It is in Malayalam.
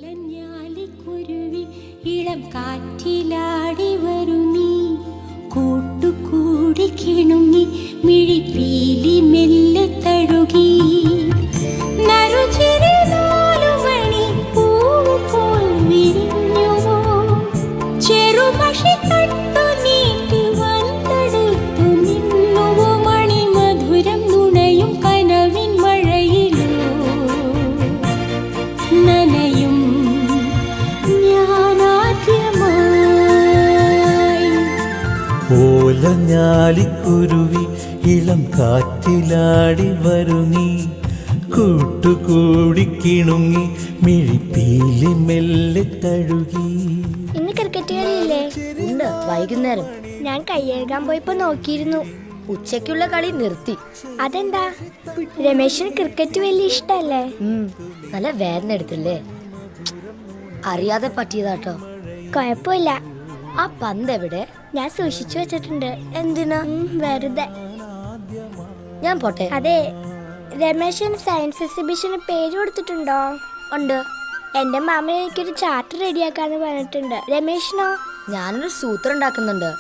ഓലഞ്ഞാലിക്കുരുവി ഇളം കാറ്റിലാടി വരുമീ കൂട്ടുകൂടി കിണുങ്ങി മിഴിപ്പീലി മെല്ലെ തഴുകി നറുചിരി നാലുമണി പൂവ് പോൽ വിരിഞ്ഞുവോ ചെറുമഷി തട്ടു നീട്ടി വന്നെടുത്തു നിന്നുവോ മണിമധുരം നുണയും കനവിൻ മഴയിലോ നനയും ഓലഞ്ഞാലിക്കുരുവി ഇളം കാറ്റിലാടി വരുന്നീ കൂട്ടുകൂടി കിണുങ്ങി മിഴിപ്പീലി മെല്ലെ തഴുകി. ഇന്ന് ക്രിക്കറ്റ് കളിയില്ലേ? ഉണ്ട്, വൈകുന്നേരം. ഞാൻ കൈയെഴുകാൻ പോയപ്പോ നോക്കിയിരുന്നു. ഉച്ചയ്ക്കുള്ള കളി നിർത്തി. അതെന്താ? രമേശിന് ക്രിക്കറ്റ് വലിയ ഇഷ്ടല്ലേ? നല്ല വേദന എടുത്തില്ലേ? അറിയാതെ പറ്റിയതാട്ടോ. കുഴപ്പമില്ല. ആ പന്ത് എവിടെ? ഞാൻ സൂക്ഷിച്ചു വെച്ചിട്ടുണ്ട്. എന്തിനാ? വെറുതെ. ഞാൻ പോട്ടെ. അതെ, രമേശൻ സയൻസ് എക്സിബിഷന് പേര് കൊടുത്തിട്ടുണ്ടോ? ഉണ്ട്. എന്റെ മാമൻ എനിക്കൊരു ചാർട്ട് റെഡിയാക്കാന്ന് പറഞ്ഞിട്ടുണ്ട്. രമേശിനോ? ഞാനൊരു സൂത്രം ഉണ്ടാക്കുന്നുണ്ട്.